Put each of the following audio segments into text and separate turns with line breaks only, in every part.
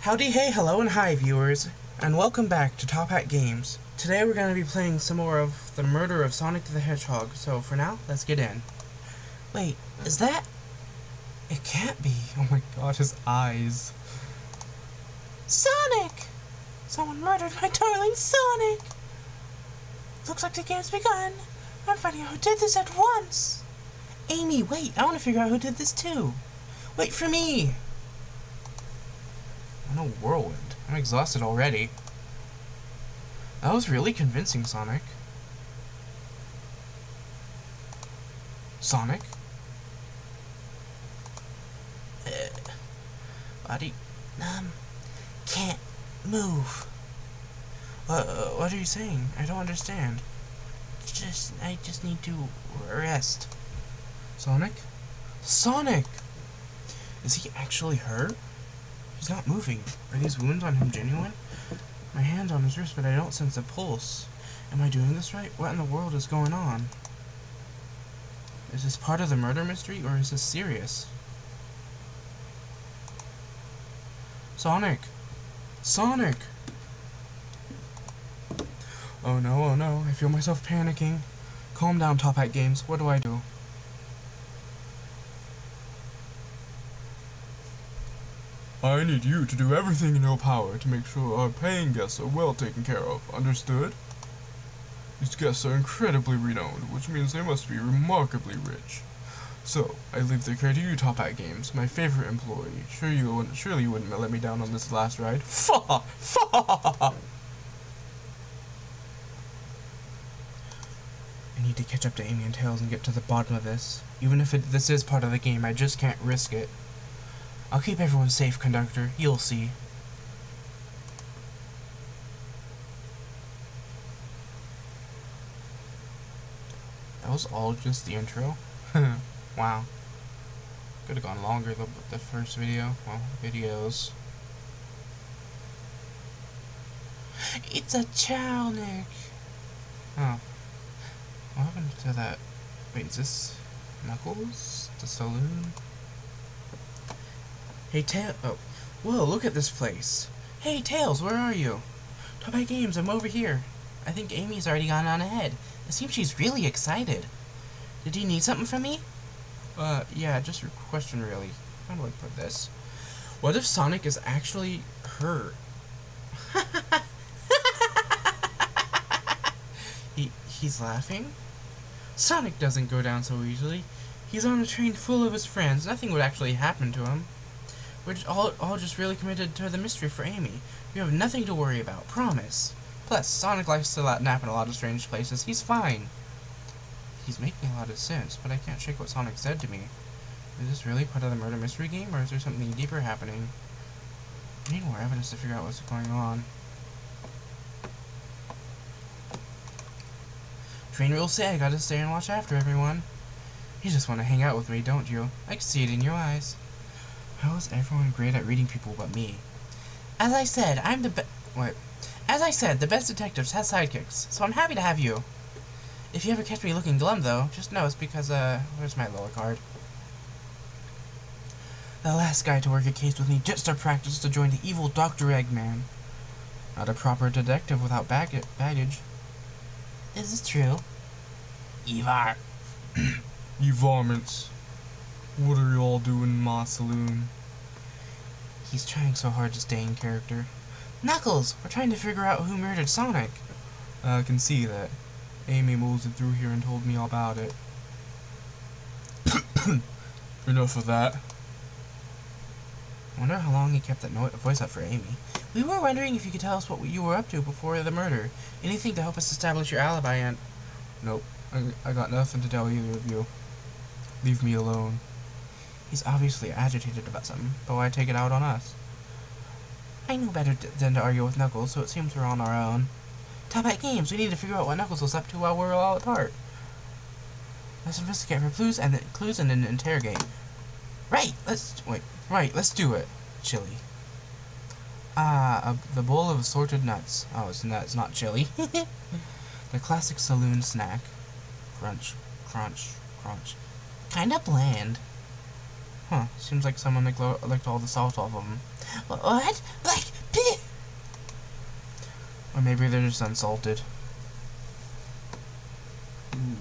Howdy, hey, hello, and hi, viewers, and welcome back to ToppHattGames. Today we're going to be playing some more of the murder of Sonic the Hedgehog, so for now, let's get in. Wait, is that... It can't be. Oh my god, his eyes. Sonic! Someone murdered my darling Sonic! Looks like the game's begun. I'm finding out who did this at once. Amy, wait, I want to figure out who did this too. Wait for me! Oh, no whirlwind. I'm exhausted already. That was really convincing, Sonic. Sonic? Body... can't move. What are you saying? I don't understand. I just need to rest. Sonic? Sonic! Is he actually hurt? He's not moving. Are these wounds on him genuine? My hand's on his wrist, but I don't sense a pulse. Am I doing this right? What in the world is going on? Is this part of the murder mystery, or is this serious? Sonic! Sonic! Oh no, I feel myself panicking. Calm down, ToppHattGames. What do I do? I need you to do everything in your power to make sure our paying guests are well taken care of. Understood? These guests are incredibly renowned, which means they must be remarkably rich. So, I leave the care to you, ToppHattGames, my favorite employee. Surely you wouldn't let me down on this last ride. Fa! Fa! I need to catch up to Amy and Tails and get to the bottom of this. Even if this is part of the game, I just can't risk it. I'll keep everyone safe, conductor. You'll see. That was all just the intro? Wow. Could have gone longer the first video. Well, videos. It's a Chownick! Oh. What happened to that? Wait, is this Knuckles? The saloon? Hey, oh. Whoa, look at this place. Hey, Tails, where are you? ToppHattGames, I'm over here. I think Amy's already gone on ahead. It seems she's really excited. Did you need something from me? Yeah, just a question, really. How do I put this? What if Sonic is actually hurt? He's laughing? Sonic doesn't go down so easily. He's on a train full of his friends. Nothing would actually happen to him. We're all just really committed to the mystery for Amy. You have nothing to worry about, promise. Plus, Sonic likes to nap in a lot of strange places. He's fine. He's making a lot of sense, but I can't shake what Sonic said to me. Is this really part of the murder mystery game, or is there something deeper happening? I need more evidence to figure out what's going on. Train rules say I gotta stay and watch after everyone. You just want to hang out with me, don't you? I can see it in your eyes. How is everyone great at reading people but me? As I said, the best detectives have sidekicks, so I'm happy to have you. If you ever catch me looking glum, though, just know it's because, where's my lower card? The last guy to work a case with me just to practice to join the evil Dr. Eggman. Not a proper detective without baggage. Is this true? Evar.
You varmints. What are you all doing in my saloon?
He's trying so hard to stay in character. Knuckles! We're trying to figure out who murdered Sonic.
I can see that. Amy moseyed through here and told me all about it. Enough of that.
I wonder how long he kept that voice up for Amy. We were wondering if you could tell us what you were up to before the murder. Anything to help us establish your alibi and...
Nope. I got nothing to tell either of you. Leave me alone.
He's obviously agitated about something, but why take it out on us? I knew better than to argue with Knuckles, so it seems we're on our own. ToppHattGames, we need to figure out what Knuckles was up to while we're all apart. Let's investigate for clues and then interrogate. Right, let's do it. Chili. The bowl of assorted nuts. Oh, it's not chili. The classic saloon snack. Crunch, crunch, crunch. Kinda bland. Huh, seems like someone licked all the salt off of them. What? Like, pig? Or maybe they're just unsalted. Ooh.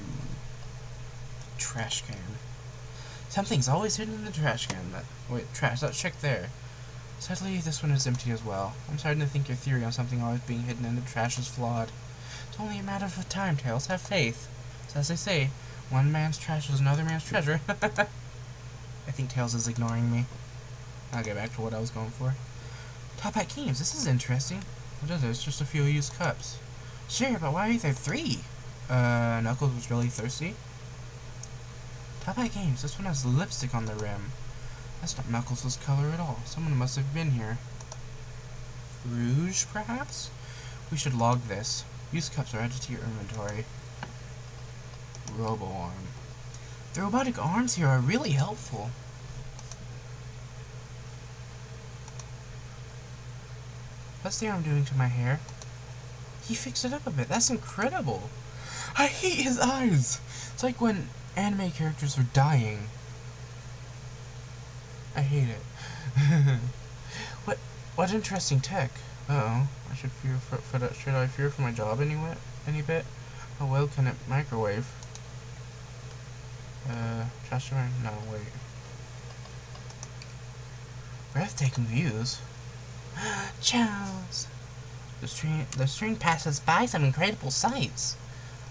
Trash can. Something's always hidden in the trash can. Wait, trash, let's check there. Sadly, this one is empty as well. I'm starting to think your theory on something always being hidden in the trash is flawed. It's only a matter of time, Tails. Have faith. So as they say, one man's trash is another man's treasure. I think Tails is ignoring me. I'll get back to what I was going for. ToppHattGames, this is interesting. What is it? It's just a few used cups. Sure, but why are there 3? Knuckles was really thirsty. ToppHattGames, this one has lipstick on the rim. That's not Knuckles' color at all. Someone must have been here. Rouge, perhaps? We should log this. Used cups are added to your inventory. Robo-arm. The robotic arms here are really helpful. What's the arm doing to my hair? He fixed it up a bit. That's incredible. I hate his eyes. It's like when anime characters are dying. I hate it. What interesting tech. Uh-oh. Should I fear for my job any bit? How well can it microwave? Trash around? No, wait. Breathtaking views. Chows! The train passes by some incredible sights.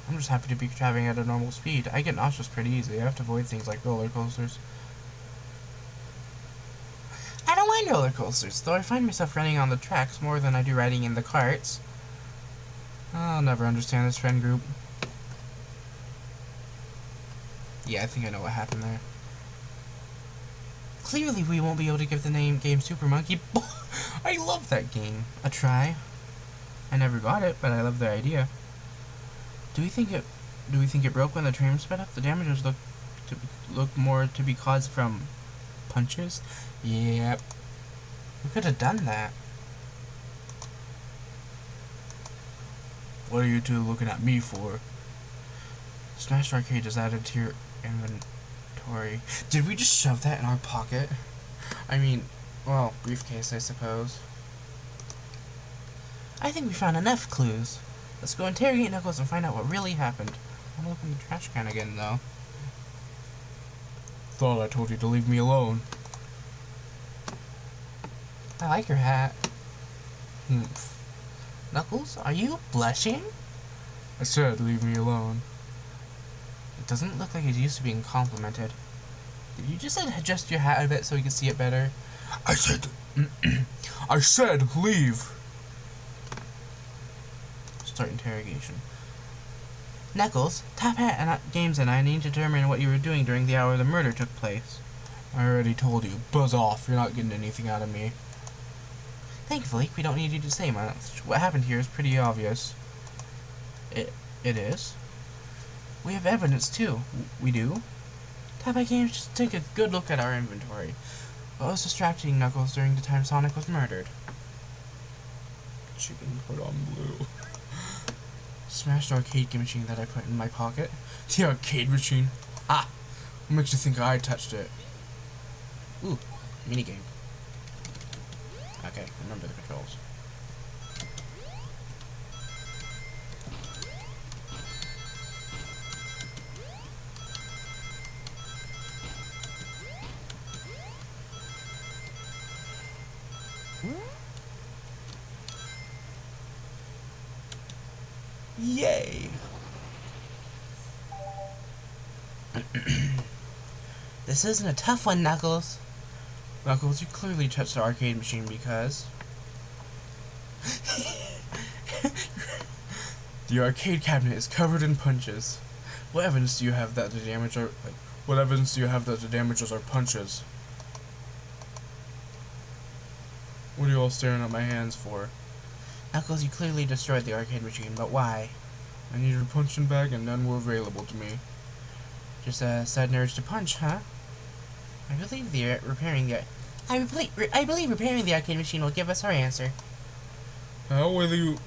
I'm just happy to be traveling at a normal speed. I get nauseous pretty easily. I have to avoid things like roller coasters. I don't mind roller coasters, though I find myself running on the tracks more than I do riding in the carts. I'll never understand this friend group. Yeah, I think I know what happened there. Clearly we won't be able to give the game Super Monkey Ball. I love that game. A try. I never got it, but I love the idea. Do we think it broke when the train sped up? The damages look more to be caused from punches? Yep. We could have done that. What are you two looking at me for? Smash Arcade is added to your inventory. Did we just shove that in our pocket? I mean, well, briefcase, I suppose. I think we found enough clues. Let's go interrogate Knuckles and find out what really happened. I'm gonna look in the trash can again, though.
Thought I told you to leave me alone.
I like your hat. Humph. Knuckles, are you blushing?
I said leave me alone.
It doesn't look like he's used to being complimented. Did you just adjust your hat a bit so we can see it better?
I said... I said leave!
Start interrogation. Knuckles, ToppHattGames and I need to determine what you were doing during the hour the murder took place.
I already told you. Buzz off. You're not getting anything out of me.
Thankfully, we don't need you to say much. What happened here is pretty obvious. It is? We have evidence, too. We do? ToppHattGames, just take a good look at our inventory. What was distracting Knuckles during the time Sonic was murdered?
Chicken put on blue.
Smashed arcade machine that I put in my pocket.
The arcade machine?
Ah!
What makes you think I touched it?
Ooh, minigame. Okay, remember the controls. Yay! This isn't a tough one, Knuckles. Knuckles, you clearly touched the arcade machine because... The arcade cabinet is covered in punches. What evidence do you have that the damage are...
What evidence do you have that the damages are punches? What are you all staring at my hands for?
Knuckles, you clearly destroyed the arcade machine, but why?
I needed a punching bag and none were available to me.
Just a sudden urge to punch, huh? I believe repairing the arcade machine will give us our answer.
How will you...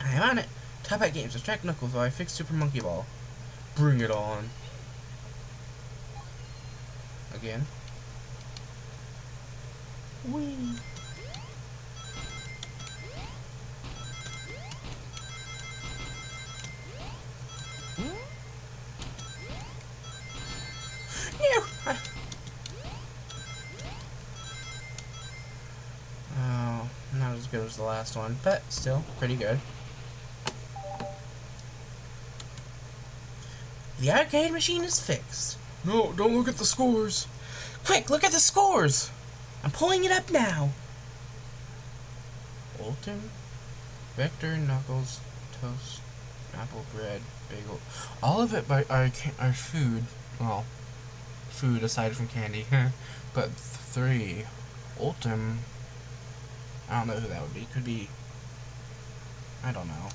I'm on it. ToppHattGames, distract Knuckles while I fix Super Monkey Ball.
Bring it on.
Again. Whee! No! Oh, not as good as the last one, but still pretty good. The arcade machine is fixed.
No, don't look at the scores.
Quick, look at the scores! I'm pulling it up now. Ultim, Vector, Knuckles, Toast, Apple Bread, Bagel. All of it are food. Well, food aside from candy. But 3. Ultim. I don't know who that would be. Could be. I don't know.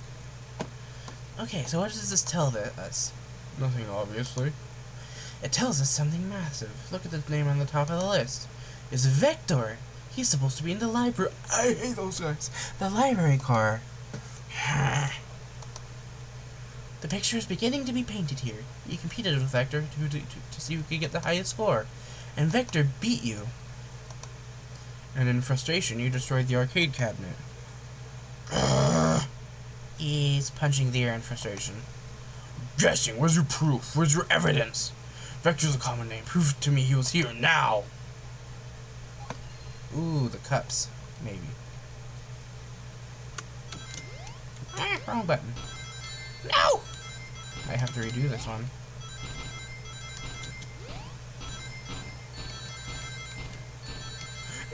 Okay, so what does this tell us?
Nothing, obviously.
It tells us something massive. Look at the name on the top of the list. It's Vector. He's supposed to be in the library. I hate those guys. The library car. The picture is beginning to be painted here. You competed with Vector to see who could get the highest score. And Vector beat you. And in frustration, you destroyed the arcade cabinet. He's punching the air in frustration.
Guessing, where's your proof? Where's your evidence? Vector's a common name. Prove to me he was here now.
Ooh, the cups. Maybe. Wrong button. No! I have to redo this one.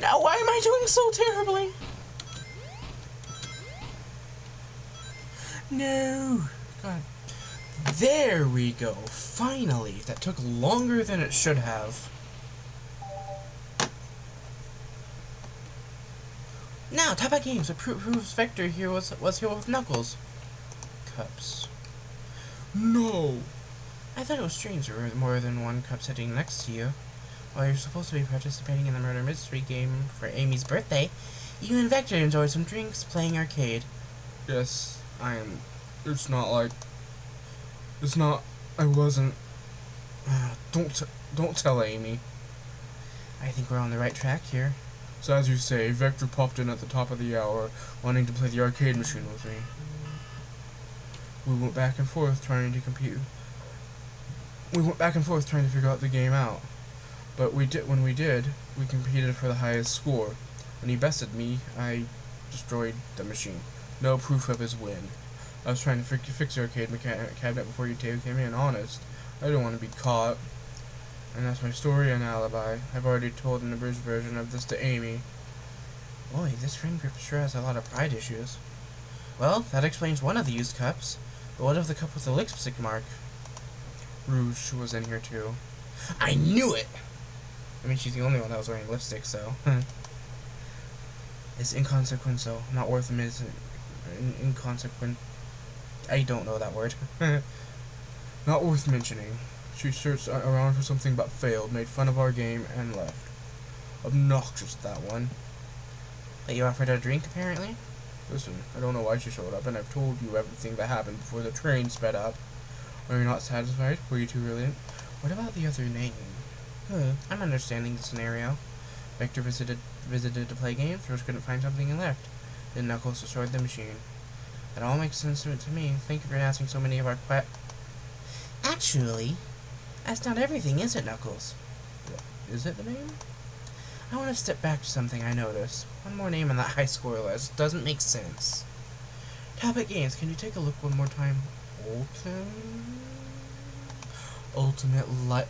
No, why am I doing so terribly? No. God. There we go. Finally. That took longer than it should have. Now, ToppHattGames proves Vector here was here with Knuckles. Cups.
No.
I thought it was strange there were more than one cup sitting next to you. While you're supposed to be participating in the murder mystery game for Amy's birthday, you and Vector enjoyed some drinks playing arcade.
Yes, I am. It's not like. It's not. I wasn't. Don't tell Amy.
I think we're on the right track here.
So as you say, Vector popped in at the top of the hour, wanting to play the arcade machine with me. We went back and forth trying to compete. We went back and forth trying to figure out the game out. But when we did, we competed for the highest score. When he bested me, I destroyed the machine. No proof of his win. I was trying to fix the arcade cabinet before you two came in, honest. I didn't want to be caught. And that's my story and alibi. I've already told an abridged version of this to Amy.
Boy, this friend group sure has a lot of pride issues. Well, that explains one of the used cups. But what of the cup with the lipstick mark?
Rouge was in here too.
I knew it! I mean, she's the only one that was wearing lipstick, so. It's inconsequential, not worth inconsequent. I don't know that word.
Not worth mentioning. She searched around for something but failed, made fun of our game, and left. Obnoxious, that one.
But you offered her a drink, apparently?
Listen, I don't know why she showed up, and I've told you everything that happened before the train sped up. Are you not satisfied? Were you too brilliant?
What about the other name? I'm understanding the scenario. Vector visited to play games, first couldn't find something and left. Then Knuckles destroyed the machine. That all makes sense to me. Thank you for asking so many of our Actually, that's not everything, is it, Knuckles?
Is it the name?
I want to step back to something I noticed. One more name on that high score list doesn't make sense. ToppHattGames, can you take a look one more time? Ultimate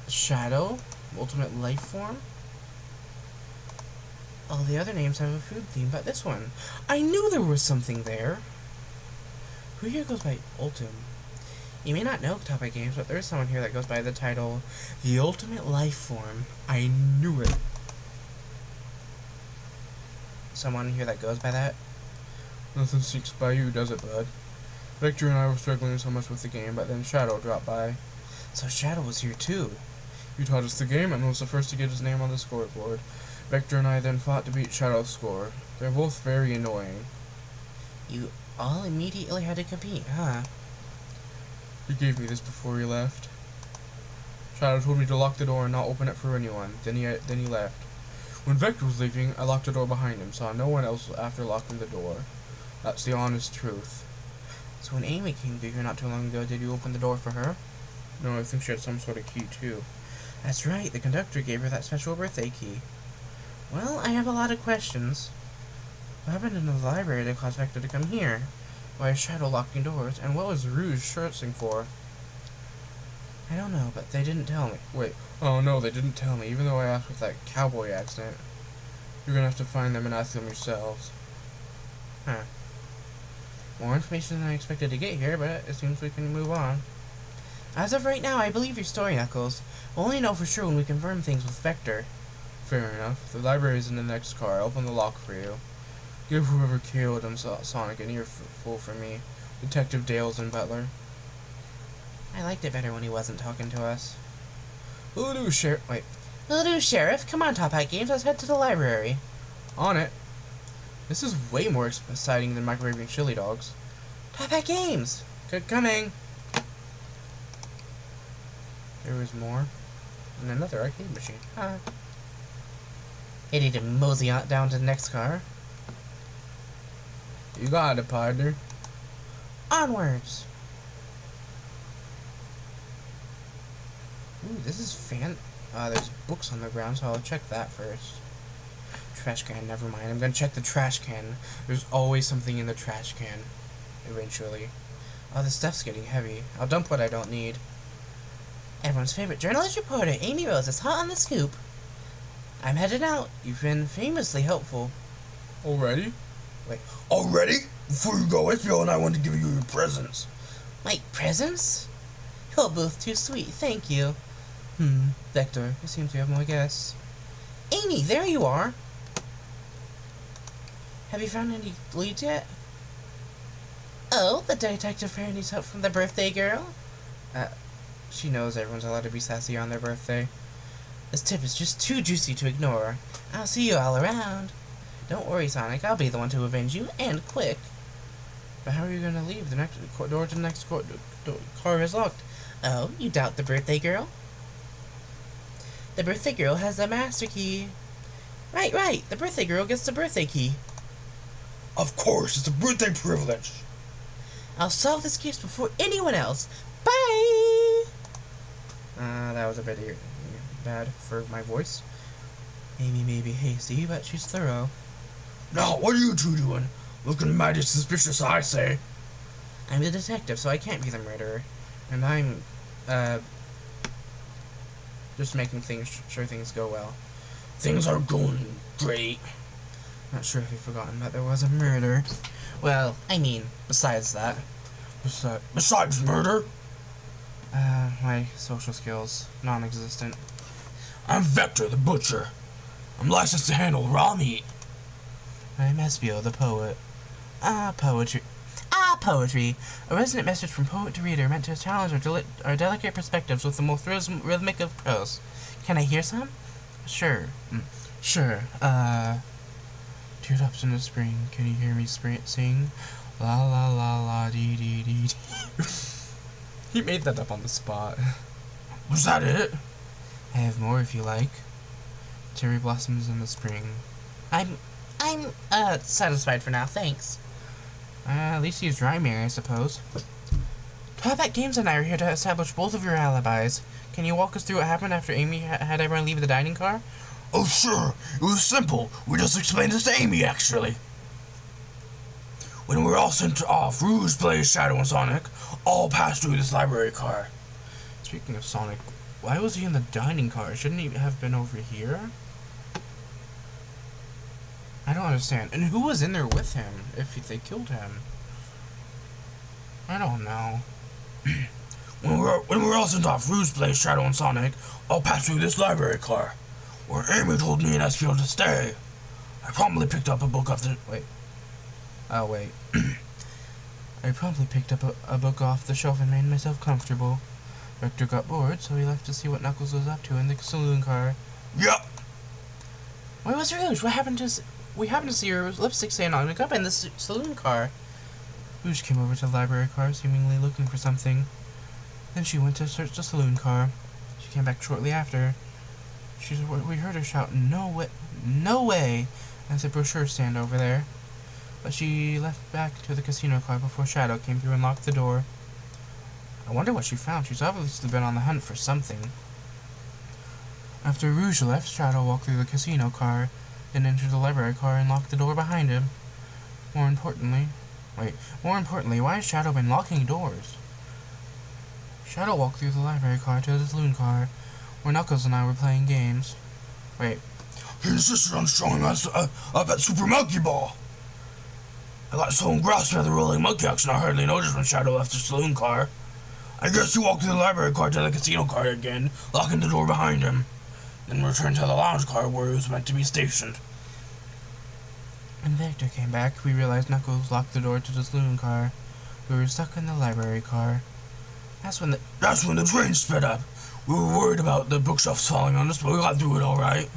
Shadow? Ultimate Life Form? All the other names have a food theme, but this one. I knew there was something there! Who here goes by Ultim? You may not know ToppHattGames, but there's someone here that goes by the title, The Ultimate Life Form. I knew it! Someone here that goes by that?
Nothing sneaks by you, does it, bud? Vector and I were struggling so much with the game, but then Shadow dropped by.
So Shadow was here too.
You taught us the game and was the first to get his name on the scoreboard. Vector and I then fought to beat Shadow's score. They're both very annoying.
You all immediately had to compete, huh?
He gave me this before he left. Shadow told me to lock the door and not open it for anyone. Then he left. When Vector was leaving, I locked the door behind him, saw no one else after locking the door. That's the honest truth.
So when Amy came to here not too long ago, did you open the door for her?
No, I think she had some sort of key, too.
That's right, the conductor gave her that special birthday key. Well, I have a lot of questions. What happened in the library that caused Vector to come here? Why is Shadow locking doors? And what was Rouge searching for? I don't know, but they didn't tell me.
Wait, oh no, they didn't tell me, even though I asked with that cowboy accent. You're gonna have to find them and ask them yourselves.
Huh. More information than I expected to get here, but it seems we can move on. As of right now, I believe your story, Knuckles. We'll only know for sure when we confirm things with Vector.
Fair enough. The library is in the next car. I'll open the lock for you. Give whoever killed him Sonic an earful for me. Detective Dales and Butler.
I liked it better when he wasn't talking to us.
Who'll do, Sheriff? Wait.
Who'll do, Sheriff? Come on, ToppHattGames, let's head to the library.
On it. This is way more exciting than microwaving chili dogs.
ToppHattGames!
Good coming! There was more. And another arcade machine.
Ready to mosey on down to the next car.
You got it, partner.
Onwards! Ooh, this is there's books on the ground, so I'll check that first. Trash can, never mind. I'm gonna check the trash can. There's always something in the trash can. Eventually. Oh, this stuff's getting heavy. I'll dump what I don't need. Everyone's favorite journalist reporter, Amy Rose, is hot on the scoop. I'm headed out. You've been famously helpful.
Already?
Wait.
Already? Before you go, HBO and I want to give you your presents.
My presents? You're both too sweet, thank you. Vector, you seem to have more guests. Amy, there you are! Have you found any leads yet? Oh, the detective pair needs help from the birthday girl? She knows everyone's allowed to be sassy on their birthday. This tip is just too juicy to ignore. I'll see you all around. Don't worry, Sonic, I'll be the one to avenge you, and quick. But how are you gonna leave? The next door to the next car is locked. Oh, you doubt the birthday girl? The birthday girl has the master key. Right, the birthday girl gets the birthday key.
Of course, it's a birthday privilege.
I'll solve this case before anyone else. Bye! That was a bit bad for my voice. Amy may be hasty, but she's thorough.
Now, what are you two doing? Looking mighty suspicious, I say.
I'm the detective, so I can't be the murderer. And I'm, just making sure things go well.
Things are going great.
Not sure if you've forgotten that there was a murder. Well, I mean, besides that.
Besides murder?
My social skills, non-existent.
I'm Vector the Butcher. I'm licensed to handle raw meat.
I'm Espio the Poet. Poetry. Poetry. A resonant message from poet to reader meant to challenge our delicate perspectives with the most rhythmic of prose. Can I hear some? Sure. Sure. Teardrops in the spring. Can you hear me sing? La la la la dee dee dee dee. He made that up on the spot.
Was that it?
I have more if you like. Cherry blossoms in the spring. I'm satisfied for now, thanks. At least he's rhyming, I suppose. ToppHattGames and I are here to establish both of your alibis. Can you walk us through what happened after Amy had everyone leave the dining car?
Oh, sure. It was simple. We just explained this to Amy, actually. When we were all sent off, Rouge, Blaze, Shadow, and Sonic all passed through this library car.
Speaking of Sonic, why was he in the dining car? Shouldn't he have been over here? I don't understand. And who was in there with him if they killed him? I don't know.
When we were all sent off, Rouge, Blaze, Shadow, and Sonic all passed through this library car, where Amy told me and Espio to stay. I promptly picked up a book off the...
Wait. Oh, wait. I promptly picked up a book off the shelf and made myself comfortable. Vector got bored, so he left to see what Knuckles was up to in the saloon car.
Yep.
Where was Rouge? What happened to... We happened to see her lipstick stain on makeup in the saloon car. Rouge came over to the library car, seemingly looking for something. Then she went to search the saloon car. She came back shortly after. We heard her shout, no No way! That's a brochure stand over there. But she left back to the casino car before Shadow came through and locked the door. I wonder what she found. She's obviously been on the hunt for something. After Rouge left, Shadow walked through the casino car, then entered the library car and locked the door behind him. More importantly, why has Shadow been locking doors? Shadow walked through the library car to the saloon car, where Knuckles and I were playing games. Wait.
He insisted on showing us up at Super Monkey Ball. I got so engrossed by the rolling monkey action I hardly noticed when Shadow left the saloon car. I guess he walked through the library car to the casino car again, locking the door behind him, then returned to the lounge car where he was meant to be stationed.
When Victor came back, we realized Knuckles locked the door to the saloon car. We were stuck in the library car. That's when the
train sped up. We were worried about the bookshelves falling on us, but we got through it all right.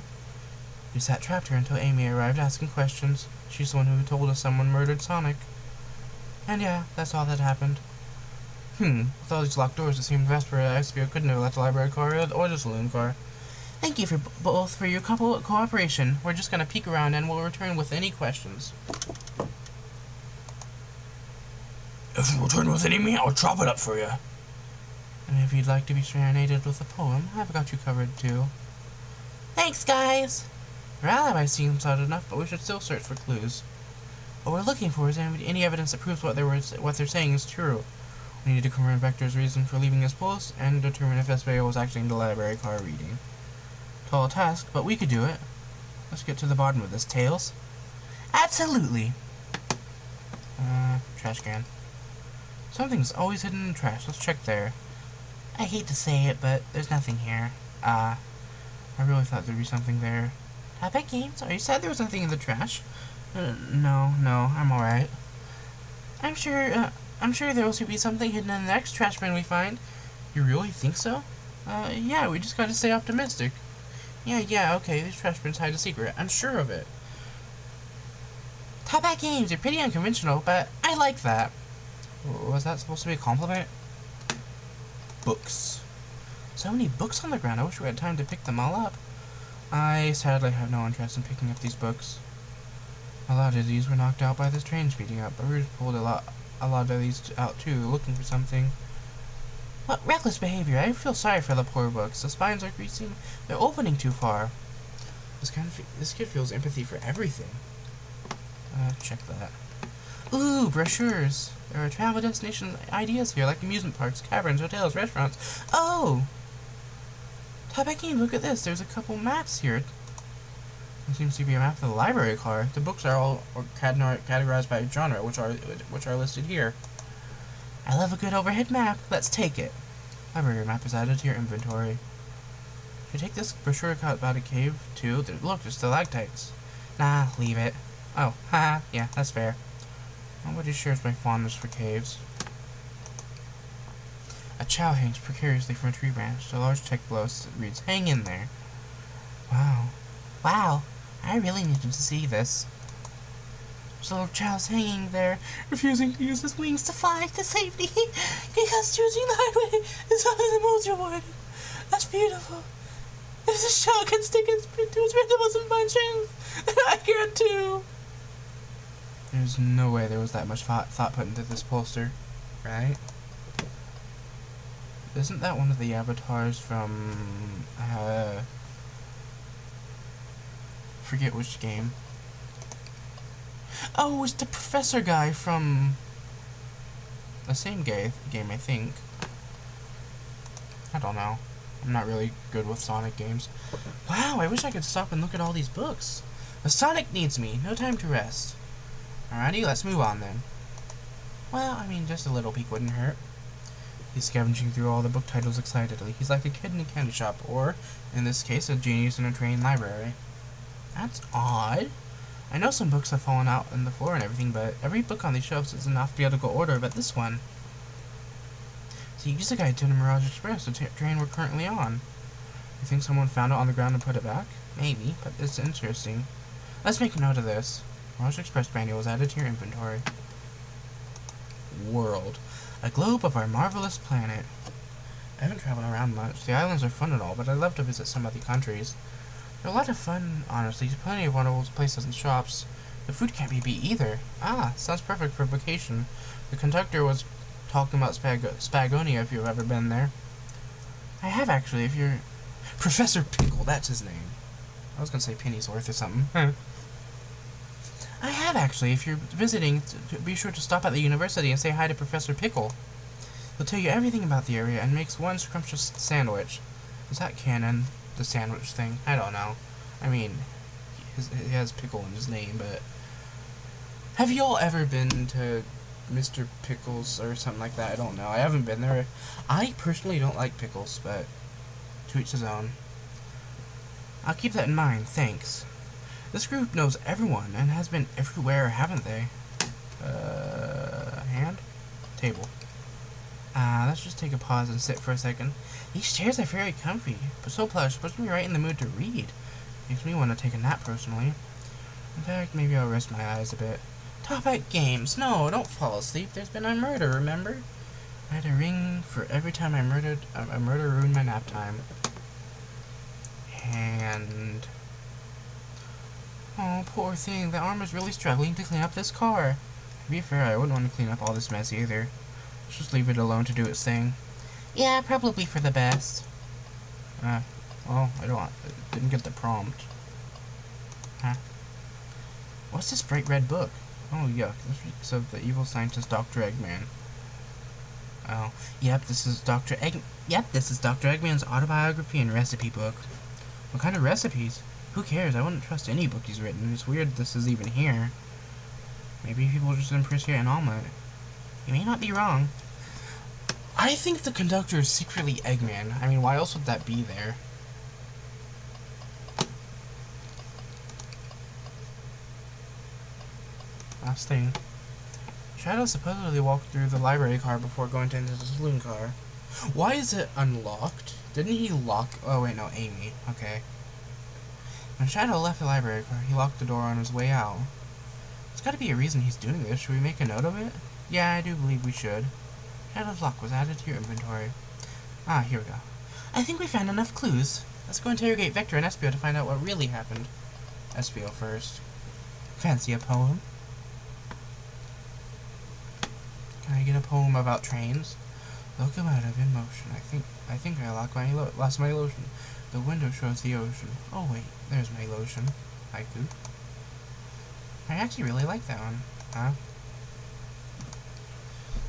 We sat trapped here until Amy arrived asking questions. She's the one who told us someone murdered Sonic. And yeah, that's all that happened. With all these locked doors, it seemed best for Xpio couldn't have left the library car or the saloon car. Thank you both for your cooperation. We're just gonna peek around and we'll return with any questions.
If you return with any meat, I'll chop it up for you.
And if you'd like to be serenaded with a poem, I've got you covered too. Thanks, guys! Our alibi seems odd enough, but we should still search for clues. What we're looking for is any evidence that proves what they're saying is true. We need to confirm Vector's reason for leaving his post and determine if Espio was actually in the library car reading. Tall task, but we could do it. Let's get to the bottom of this, Tails. Absolutely! Trash can. Something's always hidden in the trash. Let's check there. I hate to say it, but there's nothing here. I really thought there'd be something there. ToppHattGames, are you sad there was nothing in the trash? No, I'm alright. I'm sure there will also be something hidden in the next trash bin we find. You really think so? Yeah, we just gotta stay optimistic. Yeah, okay, these trash bins hide a secret. I'm sure of it. ToppHattGames, you're pretty unconventional, but I like that. Was that supposed to be a compliment? Books. So many books on the ground, I wish we had time to pick them all up. I sadly have no interest in picking up these books. A lot of these were knocked out by this train speeding up, but Rouge pulled a lot of these out too, looking for something. What reckless behavior! I feel sorry for the poor books. The spines are creasing. They're opening too far. This kid feels empathy for everything. Check that. Ooh, brochures. There are travel destination ideas here, like amusement parks, caverns, hotels, restaurants. Oh! ToppHattGames, look at this. There's a couple maps here. There seems to be a map of the library car. The books are all categorized by genre, which are listed here. I love a good overhead map. Let's take it. Library map is added to your inventory. Should I take this brochure about a cave too? Look, there's stalactites. Nah, leave it. Oh, haha, yeah, that's fair. Nobody shares my fondness for caves. A chow hangs precariously from a tree branch. A large text below reads, "Hang in there." Wow, I really needed to see this. So Chow's hanging there, refusing to use his wings to fly to safety, because choosing the highway is always the most rewarding. That's beautiful. If the Chow can stick to its principles and find strength, then I can too. There's no way there was that much thought put into this poster, right? Isn't that one of the avatars from, forget which game. Oh, it's the professor guy from the same game, I think. I don't know. I'm not really good with Sonic games. Wow, I wish I could stop and look at all these books. The Sonic needs me. No time to rest. Alrighty, let's move on then. Well, I mean, just a little peek wouldn't hurt. He's scavenging through all the book titles excitedly. He's like a kid in a candy shop, or, in this case, a genius in a trained library. That's odd. I know some books have fallen out on the floor and everything, but every book on these shelves is in alphabetical order, but this one. So you use a guide to the Mirage Express, the train we're currently on. You think someone found it on the ground and put it back? Maybe, but it's interesting. Let's make a note of this. Mirage Express manual is added to your inventory. World. A globe of our marvelous planet. I haven't traveled around much. The islands are fun and all, but I'd love to visit some other countries. They're a lot of fun, honestly. Plenty of wonderful places and shops. The food can't be beat either. Ah, sounds perfect for vacation. The conductor was talking about Spagonia, if you've ever been there. I have, actually, if you're... Professor Pickle, that's his name. I was gonna say Pennyworth or something. I have, actually. If you're visiting, be sure to stop at the university and say hi to Professor Pickle. He'll tell you everything about the area and makes one scrumptious sandwich. Is that canon? The sandwich thing? I don't know. I mean, he has Pickle in his name, but... Have you all ever been to Mr. Pickles or something like that? I don't know. I haven't been there. I personally don't like pickles, but to each his own. I'll keep that in mind, thanks. This group knows everyone and has been everywhere, haven't they? Hand? Table. Let's just take a pause and sit for a second. These chairs are very comfy, but so plush, puts me right in the mood to read. Makes me want to take a nap, personally. In fact, maybe I'll rest my eyes a bit. ToppHattGames! No, don't fall asleep. There's been a murder, remember? I had a ring for every time a murder ruined my nap time. Hand. Oh, poor thing. The arm is really struggling to clean up this car. To be fair, I wouldn't want to clean up all this mess either. Let's just leave it alone to do its thing. Yeah, probably for the best. Well, I didn't get the prompt. Huh? What's this bright red book? Oh, yuck. This speaks of the evil scientist Dr. Eggman. Oh, yep, this is Dr. Eggman's autobiography and recipe book. What kind of recipes? Who cares? I wouldn't trust any book he's written. It's weird this is even here. Maybe people just didn't appreciate an omelet. You may not be wrong. I think the conductor is secretly Eggman. I mean, why else would that be there? Last thing. Shadow supposedly walked through the library car before going into the saloon car. Why is it unlocked? Didn't he lock... Oh, wait, no, Amy. Okay. When Shadow left the library car, he locked the door on his way out. There's gotta be a reason he's doing this. Should we make a note of it? Yeah, I do believe we should. Shadow's lock was added to your inventory. Ah, here we go. I think we found enough clues. Let's go interrogate Vector and Espio to find out what really happened. Espio first. Fancy a poem? Can I get a poem about trains? Locomotive in motion. I think I lost my lotion. The window shows the ocean. Oh wait, there's my lotion. Haiku. I actually really like that one. Huh?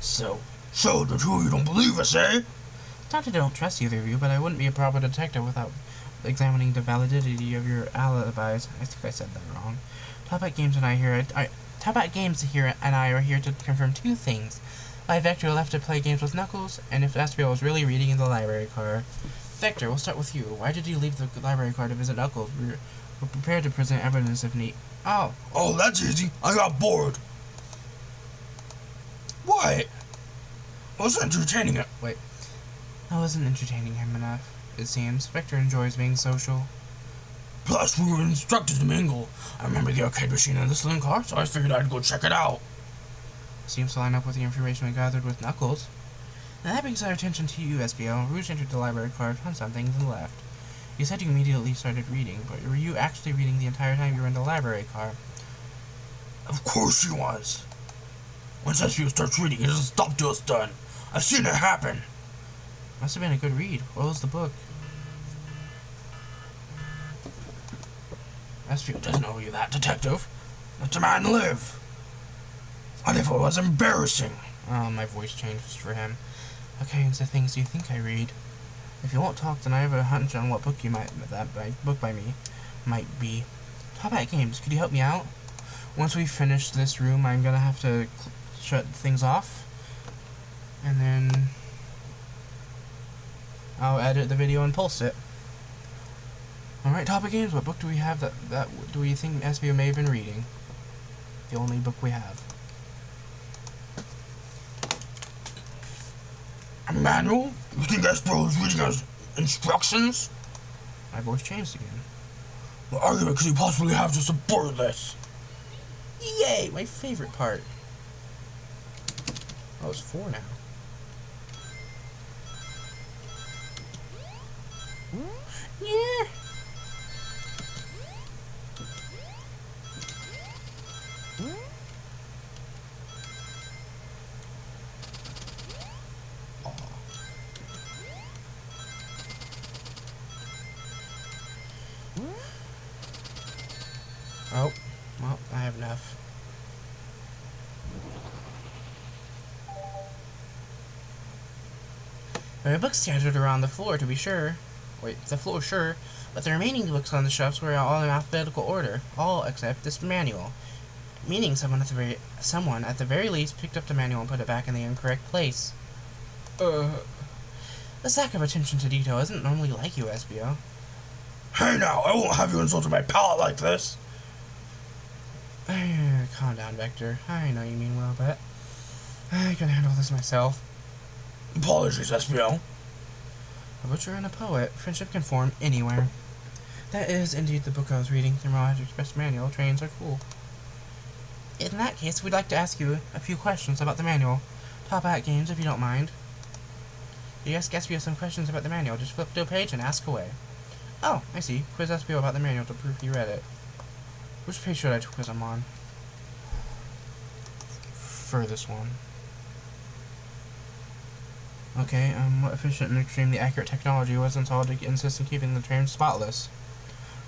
So the two of you don't believe us, eh?
It's not that I don't trust either of you, but I wouldn't be a proper detective without examining the validity of your alibis. I think I said that wrong. ToppHattGames and I are here to confirm two things. Why Vector left to play games with Knuckles, and if Espio was really reading in the library car. Vector, we'll start with you. Why did you leave the library car to visit Knuckles? We're prepared to present evidence if need. Oh,
that's easy. I got bored. What? I was entertaining it.
Wait. I wasn't entertaining him enough, it seems. Vector enjoys being social.
Plus, we were instructed to mingle. I remember the arcade machine in the saloon car, so I figured I'd go check it out.
Seems to line up with the information we gathered with Knuckles. Now that brings our attention to you, Espio. Rouge entered the library car, found something, and left. You said you immediately started reading, but were you actually reading the entire time you were in the library car?
Of course she was. Once Espio starts reading, it doesn't stop till it's done. I've seen it happen.
Must have been a good read. What was the book?
Espio doesn't owe you that, detective. Let the man live. What if it was embarrassing?
Oh, my voice changed for him. What kinds of things do you think I read? If you won't talk, then I have a hunch on what book book by me might be. ToppHattGames, could you help me out? Once we finish this room, I'm gonna have to shut things off, and then I'll edit the video and post it. Alright, ToppHattGames, what book do we have that do we think Espio may have been reading? The only book we have.
A manual? You think Espio was reading us instructions?
My voice changed again.
What argument could he possibly have to support this?
Yay! My favorite part. Oh, it's 4 now. Yeah! Well, I have enough. There are books scattered around the floor, to be sure. Wait, the floor, sure. But the remaining books on the shelves were all in alphabetical order. All except this manual. Meaning someone at the very least picked up the manual and put it back in the incorrect place. This lack of attention to detail isn't normally like you, SBO.
Hey now, I won't have you insulting my palate like this.
Calm down, Vector. I know you mean well, but I can handle this myself.
Apologies, SBO.
A butcher and a poet. Friendship can form anywhere. That is indeed the book I was reading. The Mirage Express manual. Trains are cool. In that case, we'd like to ask you a few questions about the manual. ToppHattGames, if you don't mind. Yes, SBO some questions about the manual. Just flip to a page and ask away. Oh, I see. Quiz SBO about the manual to prove you read it. Which page should I quiz him on? Furthest one. Okay, what efficient and extremely accurate technology was installed to insist on keeping the train spotless?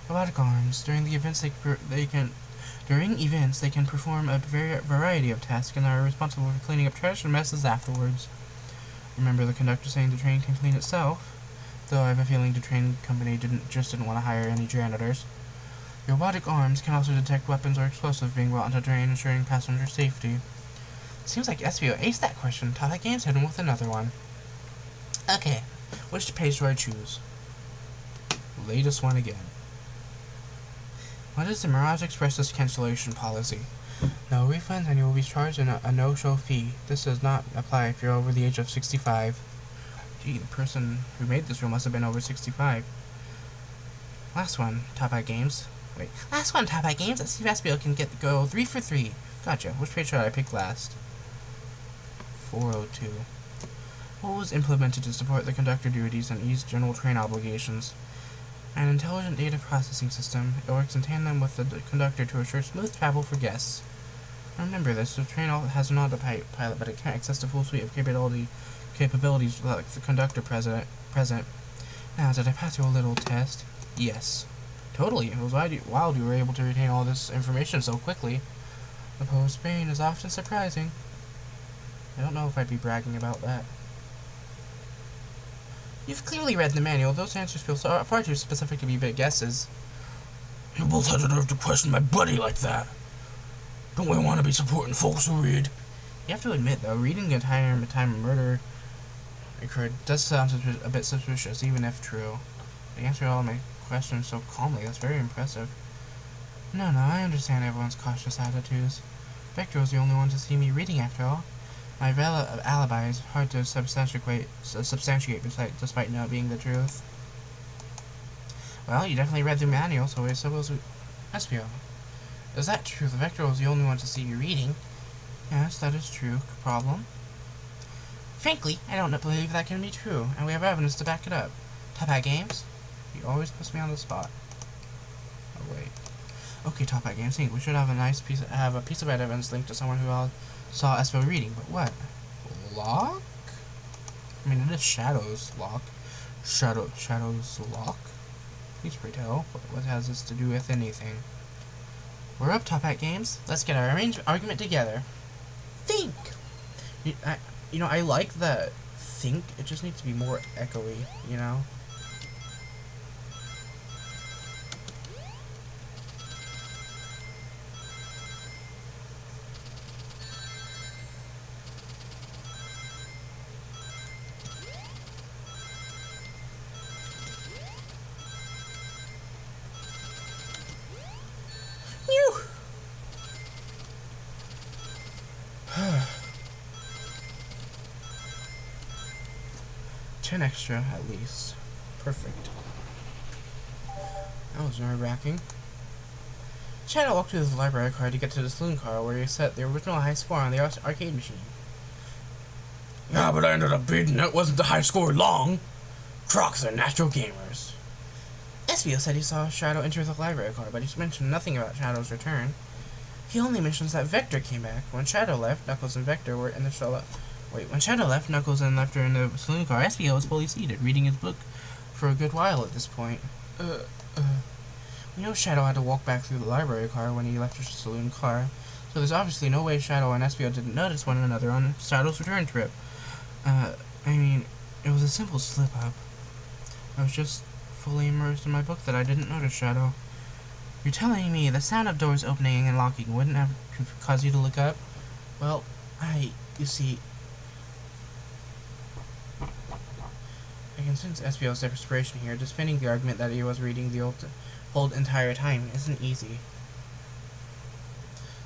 Robotic arms. During events, they can perform a variety of tasks and are responsible for cleaning up trash and messes afterwards. Remember the conductor saying the train can clean itself? Though I have a feeling the train company didn't want to hire any janitors. The robotic arms can also detect weapons or explosives being brought onto the train, ensuring passenger safety. Seems like SBO aced that question. ToppHattGames hit him with another one. Okay, which page do I choose? Latest one again. What is the Mirage Express's cancellation policy? No refunds, and you will be charged a no-show fee. This does not apply if you're over the age of 65. Gee, the person who made this rule must have been over 65. Last one, ToppHattGames. Wait, last one, ToppHattGames. Let's see if SBO can go 3 for 3. Gotcha. Which page should I pick last? 402. What was implemented to support the conductor duties and ease general train obligations? An intelligent data processing system. It works in tandem with the conductor to assure smooth travel for guests. Remember this, the train has an autopilot, but it can't access the full suite of capabilities without the conductor present. Now, did I pass your little test? Yes. Totally. It was wild you were able to retain all this information so quickly. The post-Spain is often surprising. I don't know if I'd be bragging about that. You've clearly read the manual. Those answers feel far too specific to be big guesses.
You both had the nerve to question my buddy like that. Don't we want to be supporting folks who read?
You have to admit, though, reading the entire time a murder occurred does sound a bit suspicious, even if true. You answered all my questions so calmly. That's very impressive. No, I understand everyone's cautious attitudes. Vector was the only one to see me reading, after all. My alibi is hard to substantiate despite not being the truth. Well, you definitely read the manual, so I suppose SBO. Is that true? The Vector was the only one to see you reading. Yes, that is true. Problem? Frankly, I don't believe that can be true, and we have evidence to back it up. ToppHattGames? You always puts me on the spot. Oh, wait. Okay, ToppHattGames, think we should have a piece of evidence linked to someone who saw SBO reading, but what? Lock? I mean, it is Shadow's lock. Shadow's lock? Please pray tell, what has this to do with anything? We're up, ToppHattGames. Let's get our argument together. Think! I like that think. It just needs to be more echoey, you know? Phew! 10 extra, at least. Perfect. That was nerve-wracking. Shadow walked to the library car to get to the saloon car where he set the original high score on the arcade machine.
Yeah, but I ended up beating it. Wasn't the high score long? Crocs are natural gamers.
SBO said he saw Shadow enter the library car, but he mentioned nothing about Shadow's return. He only mentions that Vector came back. When Shadow left, Knuckles and Vector were in the when Shadow left, Knuckles and left her in the saloon car. SBO was fully seated, reading his book for a good while at this point. You know Shadow had to walk back through the library car when he left his saloon car, so there's obviously no way Shadow and Espio didn't notice one another on Shadow's return trip. I mean, it was a simple slip-up. I was just fully immersed in my book that I didn't notice Shadow. You're telling me the sound of doors opening and locking wouldn't have caused you to look up? Well, you see, I can sense Espio's desperation here, defending the argument that he was reading the whole entire time isn't easy.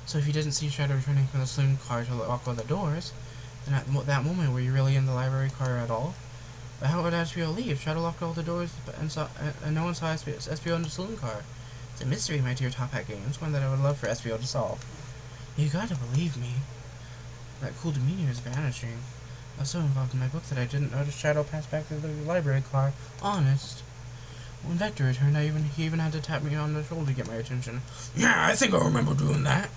So if you didn't see Shadow returning from the saloon car to lock all the doors, then at that moment were you really in the library car at all? But how would Espio leave? Shadow locked all the doors and no one saw Espio in the saloon car. It's a mystery, my dear ToppHattGames, one that I would love for Espio to solve. You gotta believe me. That cool demeanor is vanishing. I was so involved in my book that I didn't notice Shadow pass back through the library car. Honest. When Vector returned, he even had to tap me on the shoulder to get my attention.
Yeah, I think I remember doing that.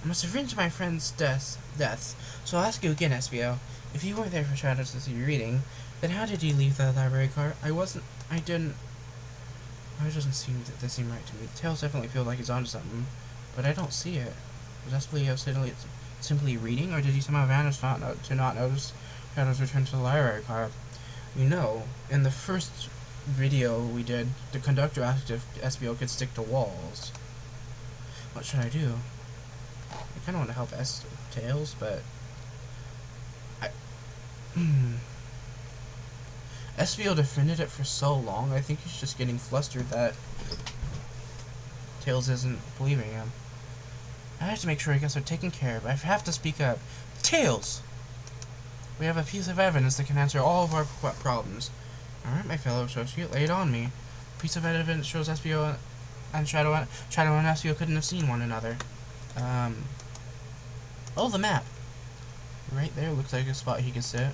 I must have arranged my friend's deaths, so I'll ask you again, Espio. If you weren't there for Shadow to see you reading, then how did you leave the library car? It doesn't seem right to me. The tails definitely feel like he's onto something, but I don't see it. Was Espio simply reading, or did he somehow vanish to not notice Shadow's return to the library car? You know, in the first video we did, the conductor asked if Espio could stick to walls. What should I do? I kind of want to help Tails, but Espio defended it for so long, I think he's just getting flustered that Tails isn't believing him. I have to make sure he gets her taken care of. I have to speak up. Tails! We have a piece of evidence that can answer all of our problems. Alright, my fellow associate, lay it on me. A piece of evidence shows Espio and Shadow and Espio couldn't have seen one another. Oh, the map! Right there looks like a spot he could sit.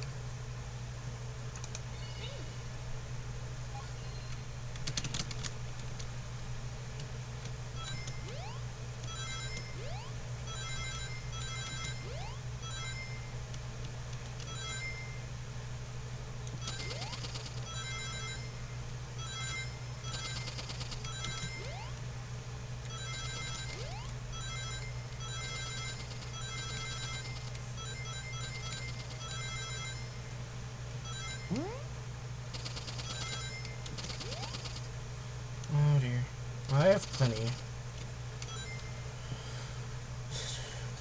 Oh dear. Well, I have plenty.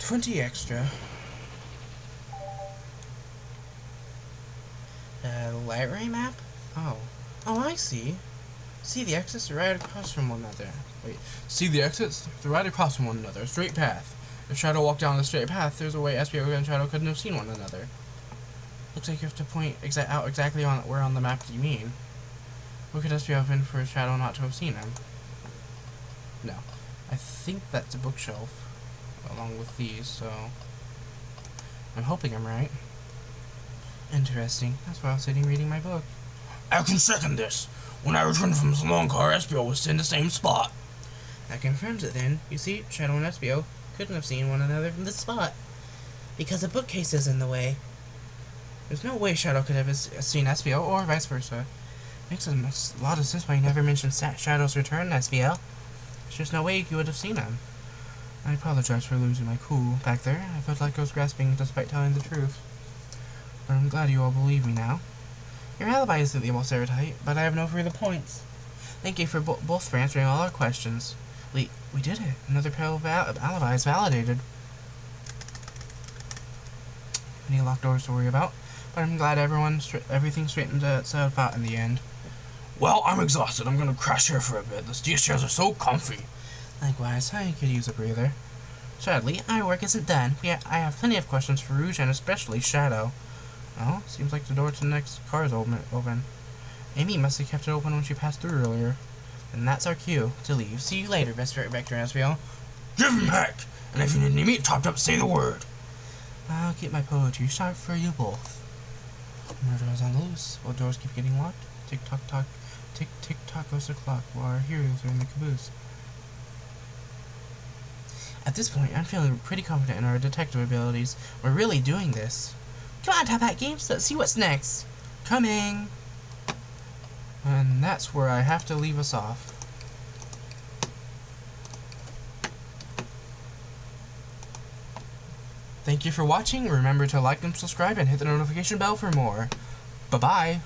20 extra. Library map? Oh. Oh, I see. See the exits right across from one another. Wait. See the exits? They're right across from one another. A straight path. If Shadow walked down the straight path, there's a way Espio and Shadow couldn't have seen one another. Looks like you have to point out exactly where on the map do you mean. What could Espio have been for Shadow not to have seen him? No. I think that's a bookshelf, along with these, so I'm hoping I'm right. Interesting. That's why I was sitting reading my book.
I can second this. When I returned from the saloon car, Espio was in the same spot.
That confirms it then. You see, Shadow and Espio couldn't have seen one another from this spot, because a bookcase is in the way. There's no way Shadow could have seen Espio, or vice versa. Makes a lot of sense why you never mentioned Shadow's return, Espio. There's just no way you would have seen him. I apologize for losing my cool back there. I felt like I was grasping despite telling the truth. But I'm glad you all believe me now. Your alibi isn't the most airtight, but I have no further points. Thank you for both for answering all our questions. We did it. Another pair of alibis validated. Any locked doors to worry about, but I'm glad everything straightened itself out in the end.
Well, I'm exhausted. I'm gonna crash here for a bit. These chairs are so comfy.
Likewise, I could use a breather. Sadly, our work isn't done. I have plenty of questions for Rouge and especially Shadow. Oh, seems like the door to the next car is open. Amy must have kept it open when she passed through earlier. And that's our cue to leave. See you later, Vector and Espio.
Give him heck! And if you need any meat chopped up, say the word.
I'll keep my poetry sharp for you both. Murder is on the loose. Will doors keep getting locked? Tick tock tock. Tick tick tock goes the clock while our heroes are in the caboose. At this point, I'm feeling pretty confident in our detective abilities. We're really doing this. Come on, ToppHattGames, let's see what's next. Coming! And that's where I have to leave us off. Thank you for watching. Remember to like and subscribe and hit the notification bell for more. Bye-bye.